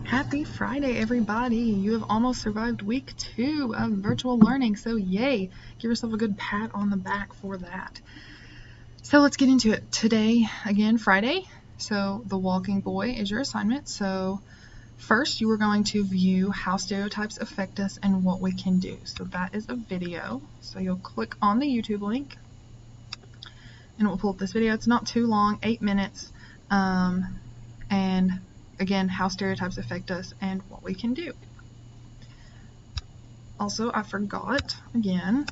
Happy Friday, everybody. You have almost survived week 2 of virtual learning, so yay. Give yourself a good pat on the back for that. So let's get into it. Today, again, Friday, so the walking boy is your assignment. So first, you are going to view how stereotypes affect us and what we can do. So that is a video. So you'll click on the YouTube link, and it will pull up this video. It's not too long, 8 minutes, and again, how stereotypes affect us and what we can do. Also, I forgot again,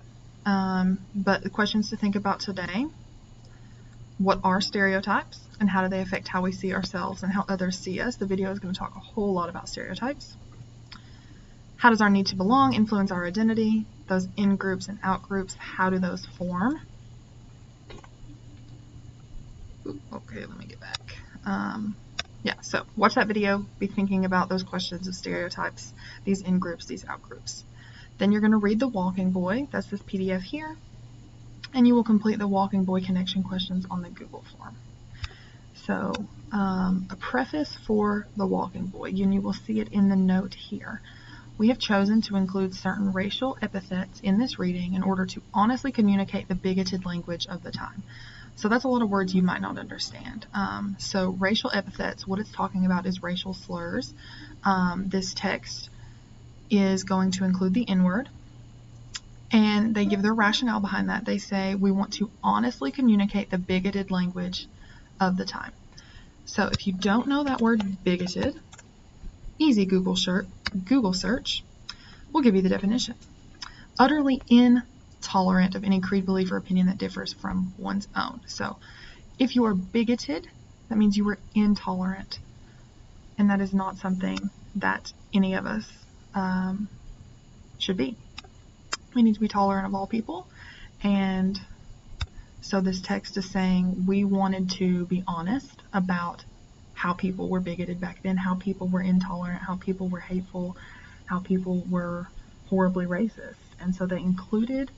but the questions to think about today: what are stereotypes and how do they affect how we see ourselves and how others see us? The video is going to talk a whole lot about stereotypes. How does our need to belong influence our identity? Those in-groups and out-groups, how do those form? Ooh, okay, let me get back. So watch that video, be thinking about those questions of stereotypes, these in-groups, these out-groups. Then you're going to read the Walking Boy, that's this PDF here, and you will complete the Walking Boy connection questions on the Google form. So a preface for the Walking Boy, and you will see it in the note here. We have chosen to include certain racial epithets in this reading in order to honestly communicate the bigoted language of the time. So that's a lot of words you might not understand. So racial epithets, what it's talking about is racial slurs. This text is going to include the N-word, and they give their rationale behind that. They say, we want to honestly communicate the bigoted language of the time. So if you don't know that word bigoted, easy Google search will give you the definition. Utterly intolerant of any creed, belief, or opinion that differs from one's own. So if you are bigoted, that means you are intolerant, and that is not something that any of us should be. We need to be tolerant of all people, and so this text is saying we wanted to be honest about how people were bigoted back then, how people were intolerant, how people were hateful, how people were horribly racist. And so they included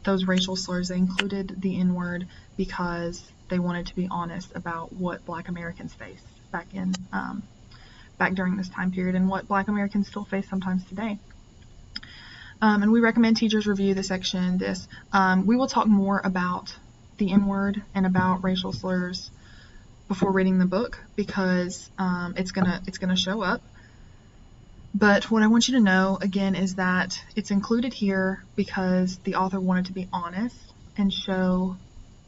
those racial slurs. They included the N-word because they wanted to be honest about what Black Americans faced back during this time period, and what Black Americans still face sometimes today. And we recommend teachers review the section. We will talk more about the N-word and about racial slurs before reading the book, because it's gonna show up. But what I want you to know again is that it's included here because the author wanted to be honest and show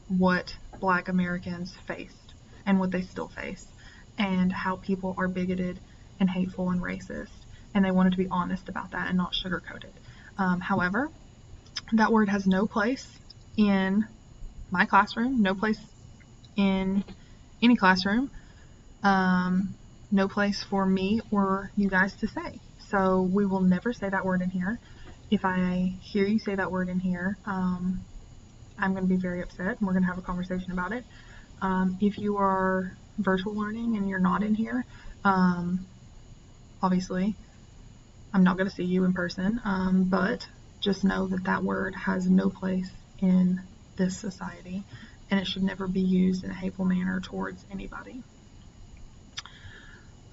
what Black Americans faced and what they still face, and how people are bigoted and hateful and racist, and they wanted to be honest about that and not sugarcoat it. However, that word has no place in my classroom, no place in any classroom, no place for me or you guys to say. So we will never say that word in here. If I hear you say that word in here, I'm going to be very upset, and we're going to have a conversation about it. If you are virtual learning and you're not in here, obviously I'm not going to see you in person, but just know that that word has no place in this society, and it should never be used in a hateful manner towards anybody.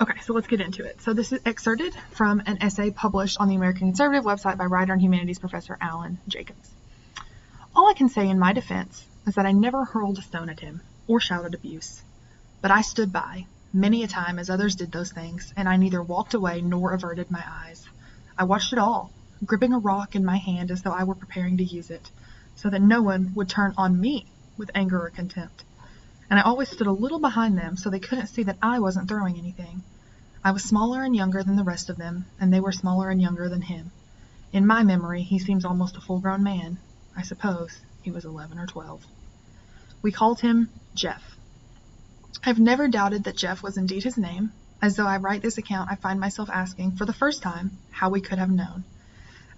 Okay, so let's get into it. So this is excerpted from an essay published on the American Conservative website by writer and humanities professor Alan Jacobs. All I can say in my defense is that I never hurled a stone at him or shouted abuse, but I stood by many a time as others did those things, and I neither walked away nor averted my eyes. I watched it all, gripping a rock in my hand as though I were preparing to use it, so that no one would turn on me with anger or contempt. And I always stood a little behind them so they couldn't see that I wasn't throwing anything. I was smaller and younger than the rest of them, and they were smaller and younger than him. In my memory, he seems almost a full-grown man. I suppose he was 11 or 12. We called him Jeff. I've never doubted that Jeff was indeed his name. As though I write this account, I find myself asking, for the first time, how we could have known.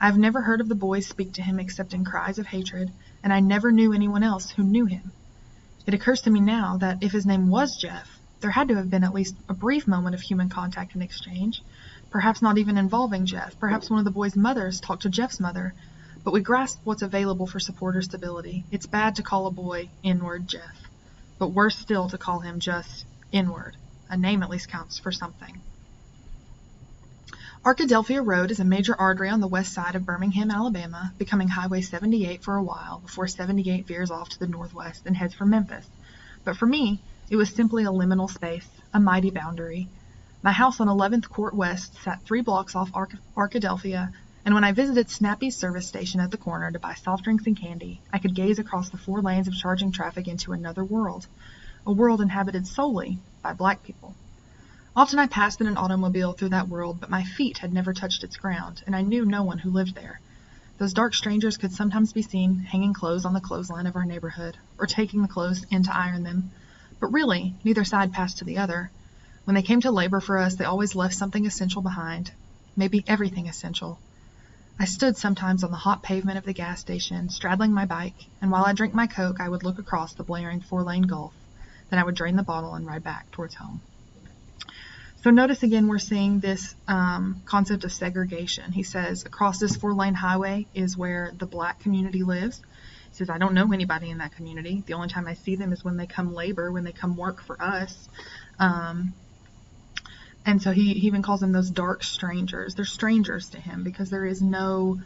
I've never heard of the boys speak to him except in cries of hatred, and I never knew anyone else who knew him. It occurs to me now that if his name was Jeff, there had to have been at least a brief moment of human contact and exchange, perhaps not even involving Jeff. Perhaps one of the boys' mothers talked to Jeff's mother, but we grasp what's available for support or stability. It's bad to call a boy N-word Jeff, but worse still to call him just N-word. A name at least counts for something. Arkadelphia Road is a major artery on the west side of Birmingham, Alabama, becoming Highway 78 for a while before 78 veers off to the northwest and heads for Memphis. But for me, it was simply a liminal space, a mighty boundary. My house on 11th Court West sat 3 blocks off Arkadelphia, and when I visited Snappy's service station at the corner to buy soft drinks and candy, I could gaze across the 4 lanes of charging traffic into another world, a world inhabited solely by black people. Often I passed in an automobile through that world, but my feet had never touched its ground, and I knew no one who lived there. Those dark strangers could sometimes be seen hanging clothes on the clothesline of our neighborhood, or taking the clothes in to iron them, but really, neither side passed to the other. When they came to labor for us, they always left something essential behind, maybe everything essential. I stood sometimes on the hot pavement of the gas station, straddling my bike, and while I drank my Coke, I would look across the blaring 4-lane Gulf. Then I would drain the bottle and ride back towards home. So notice again we're seeing this concept of segregation. He says across this 4-lane highway is where the black community lives. He says, I don't know anybody in that community. The only time I see them is when they come labor, when they come work for us. And so he even calls them those dark strangers. They're strangers to him because there is no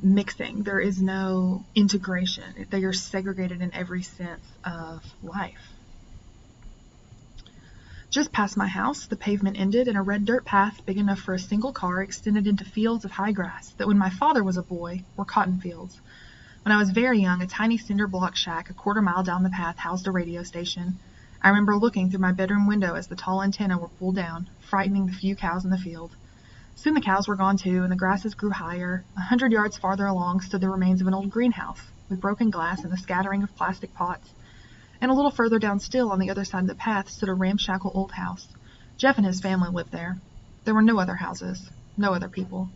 mixing. There is no integration. They are segregated in every sense of life. Just past my house, the pavement ended, and a red dirt path big enough for a single car extended into fields of high grass that when my father was a boy were cotton fields. When I was very young, a tiny cinder block shack a quarter-mile down the path housed a radio station. I remember looking through my bedroom window as the tall antennae were pulled down, frightening the few cows in the field. Soon the cows were gone too, and the grasses grew higher. 100 yards farther along stood the remains of an old greenhouse, with broken glass and a scattering of plastic pots. And a little further down still, on the other side of the path, stood a ramshackle old house. Jeff and his family lived there. There were no other houses, no other people.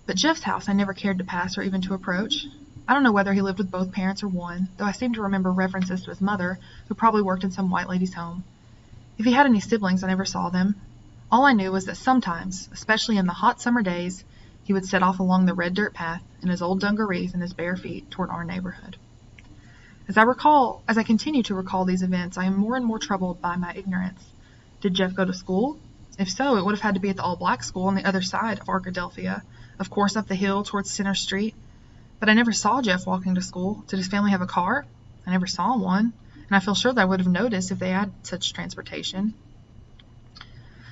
But Jeff's house I never cared to pass or even to approach. I don't know whether he lived with both parents or one, though I seem to remember references to his mother, who probably worked in some white lady's home. If he had any siblings, I never saw them. All I knew was that sometimes, especially in the hot summer days, he would set off along the red dirt path in his old dungarees and his bare feet toward our neighborhood. As I continue to recall these events, I am more and more troubled by my ignorance. Did Jeff go to school? If so, it would have had to be at the all-black school on the other side of Arkadelphia, of course up the hill towards Center Street. But I never saw Jeff walking to school. Did his family have a car? I never saw one, and I feel sure that I would have noticed if they had such transportation.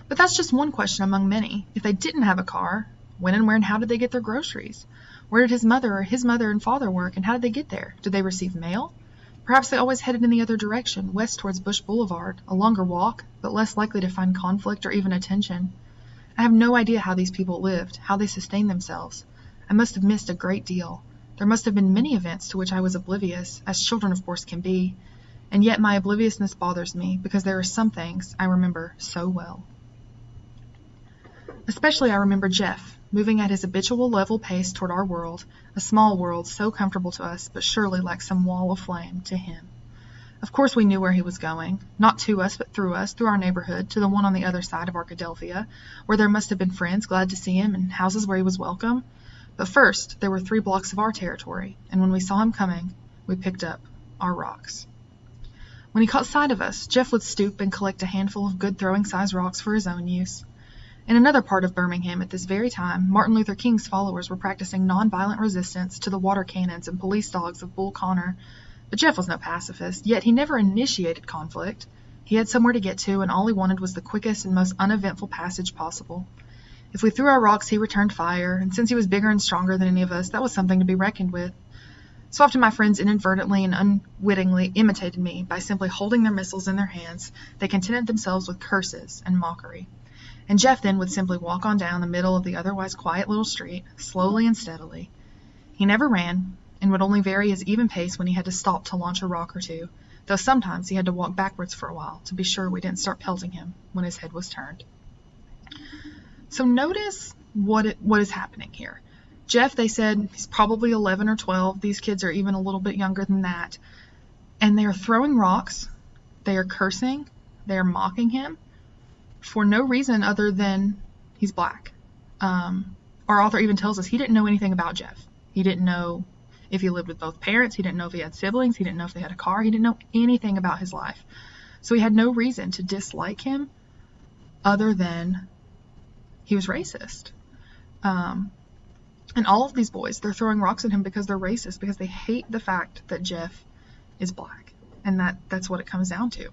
But that's just one question among many. If they didn't have a car, when and where and how did they get their groceries? Where did his mother and father work, and how did they get there? Did they receive mail? Perhaps they always headed in the other direction, west towards Bush Boulevard, a longer walk, but less likely to find conflict or even attention. I have no idea how these people lived, how they sustained themselves. I must have missed a great deal. There must have been many events to which I was oblivious, as children of course can be, and yet my obliviousness bothers me, because there are some things I remember so well. Especially I remember Jeff, moving at his habitual level pace toward our world, a small world so comfortable to us, but surely like some wall of flame to him. Of course we knew where he was going, not to us, but through us, through our neighborhood, to the one on the other side of Arkadelphia, where there must have been friends glad to see him and houses where he was welcome. But first, there were 3 blocks of our territory, and when we saw him coming, we picked up our rocks. When he caught sight of us, Jeff would stoop and collect a handful of good throwing-size rocks for his own use. In another part of Birmingham at this very time, Martin Luther King's followers were practicing nonviolent resistance to the water cannons and police dogs of Bull Connor. But Jeff was no pacifist, yet he never initiated conflict. He had somewhere to get to, and all he wanted was the quickest and most uneventful passage possible. If we threw our rocks, he returned fire, and since he was bigger and stronger than any of us, that was something to be reckoned with. So often my friends inadvertently and unwittingly imitated me by simply holding their missiles in their hands. They contented themselves with curses and mockery. And Jeff then would simply walk on down the middle of the otherwise quiet little street, slowly and steadily. He never ran, and would only vary his even pace when he had to stop to launch a rock or two, though sometimes he had to walk backwards for a while to be sure we didn't start pelting him when his head was turned. So notice what is happening here. Jeff, they said, he's probably 11 or 12. These kids are even a little bit younger than that. And they are throwing rocks. They are cursing. They are mocking him for no reason other than he's black. Our author even tells us he didn't know anything about Jeff. He didn't know if he lived with both parents. He didn't know if he had siblings. He didn't know if they had a car. He didn't know anything about his life. So he had no reason to dislike him other than he was racist. And all of these boys, they're throwing rocks at him because they're racist, because they hate the fact that Jeff is black. And that's what it comes down to.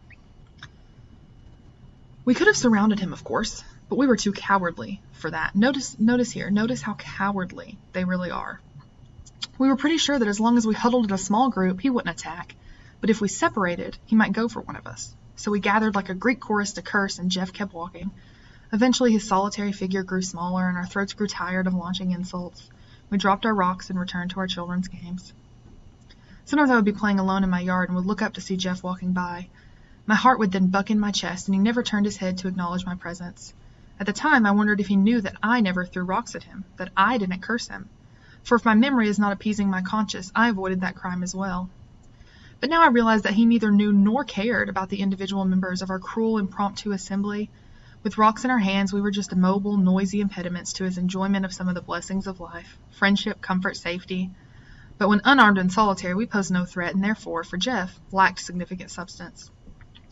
We could have surrounded him, of course, but we were too cowardly for that. Notice how cowardly they really are. We were pretty sure that as long as we huddled in a small group, he wouldn't attack. But if we separated, he might go for one of us. So we gathered like a Greek chorus to curse, and Jeff kept walking. Eventually, his solitary figure grew smaller, and our throats grew tired of launching insults. We dropped our rocks and returned to our children's games. Sometimes I would be playing alone in my yard and would look up to see Jeff walking by. My heart would then buck in my chest, and he never turned his head to acknowledge my presence. At the time, I wondered if he knew that I never threw rocks at him, that I didn't curse him. For if my memory is not appeasing my conscience, I avoided that crime as well. But now I realize that he neither knew nor cared about the individual members of our cruel impromptu assembly. With rocks in our hands, we were just immobile, noisy impediments to his enjoyment of some of the blessings of life, friendship, comfort, safety. But when unarmed and solitary, we posed no threat, and therefore, for Jeff, lacked significant substance.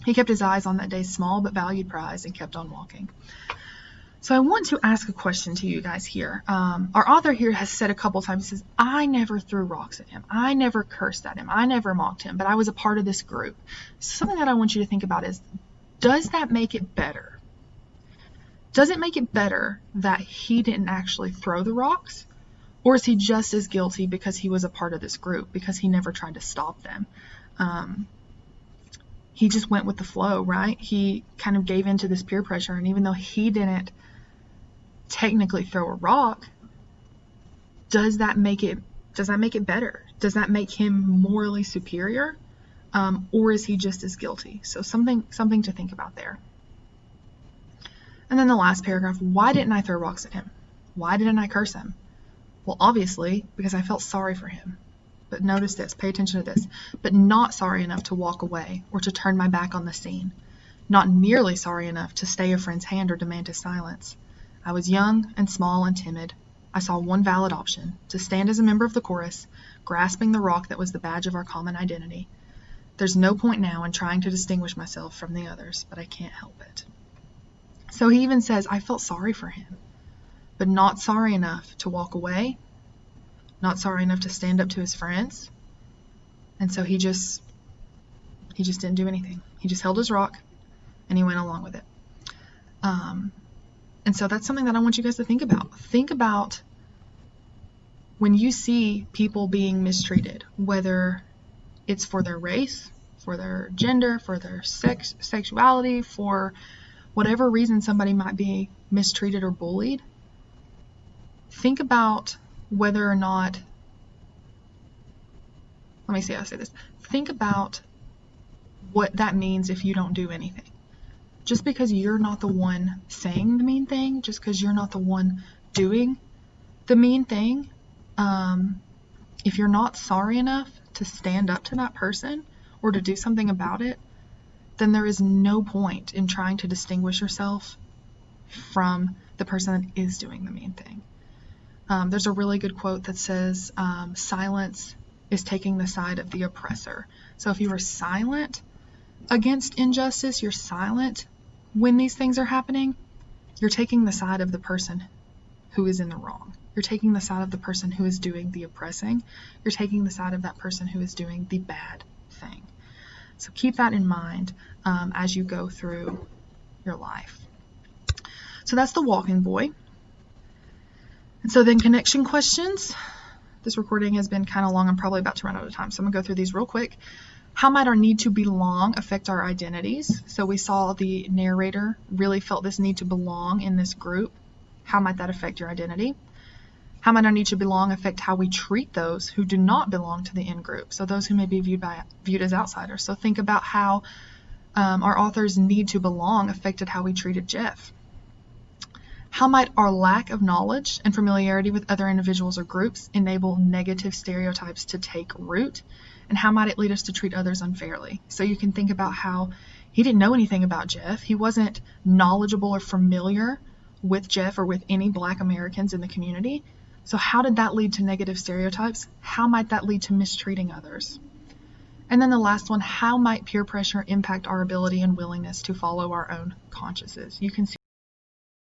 He kept his eyes on that day's small but valued prize and kept on walking. So I want to ask a question to you guys here. Our author here has said a couple times, he says, I never threw rocks at him. I never cursed at him. I never mocked him, but I was a part of this group. Something that I want you to think about is, does that make it better? Does it make it better that he didn't actually throw the rocks? Or is he just as guilty because he was a part of this group, because he never tried to stop them? He just went with the flow, right? He kind of gave into this peer pressure, and even though he didn't technically throw a rock, does that make it better? Does that make him morally superior? Or is he just as guilty? So something to think about there. And then the last paragraph, why didn't I throw rocks at him? Why didn't I curse him? Well, obviously, because I felt sorry for him. But notice this, pay attention to this. But not sorry enough to walk away or to turn my back on the scene. Not nearly sorry enough to stay a friend's hand or demand his silence. I was young and small and timid. I saw one valid option, to stand as a member of the chorus, grasping the rock that was the badge of our common identity. There's no point now in trying to distinguish myself from the others, but I can't help it. So he even says, I felt sorry for him, but not sorry enough to walk away, not sorry enough to stand up to his friends. And so he just didn't do anything. He just held his rock and he went along with it. And so that's something that I want you guys to think about. Think about when you see people being mistreated, whether it's for their race, for their gender, for their sexuality, for whatever reason somebody might be mistreated or bullied. Think about whether or not, let me see how I say this. Think about what that means if you don't do anything. Just because you're not the one saying the mean thing, just because you're not the one doing the mean thing, if you're not sorry enough to stand up to that person or to do something about it, then there is no point in trying to distinguish yourself from the person that is doing the mean thing. There's a really good quote that says, silence is taking the side of the oppressor. So if you are silent against injustice, you're silent when these things are happening, you're taking the side of the person who is in the wrong. You're taking the side of the person who is doing the oppressing. You're taking the side of that person who is doing the bad thing. So keep that in mind as you go through your life. So that's the walking boy. And so then connection questions. This recording has been kind of long. I'm probably about to run out of time, so I'm going to go through these real quick. How might our need to belong affect our identities? So we saw the narrator really felt this need to belong in this group. How might that affect your identity? How might our need to belong affect how we treat those who do not belong to the in-group? So those who may be viewed as outsiders. So think about how our author's need to belong affected how we treated Jeff. How might our lack of knowledge and familiarity with other individuals or groups enable negative stereotypes to take root? And how might it lead us to treat others unfairly? So you can think about how he didn't know anything about Jeff. He wasn't knowledgeable or familiar with Jeff or with any Black Americans in the community. So how did that lead to negative stereotypes? How might that lead to mistreating others? And then the last one, how might peer pressure impact our ability and willingness to follow our own consciences? You can see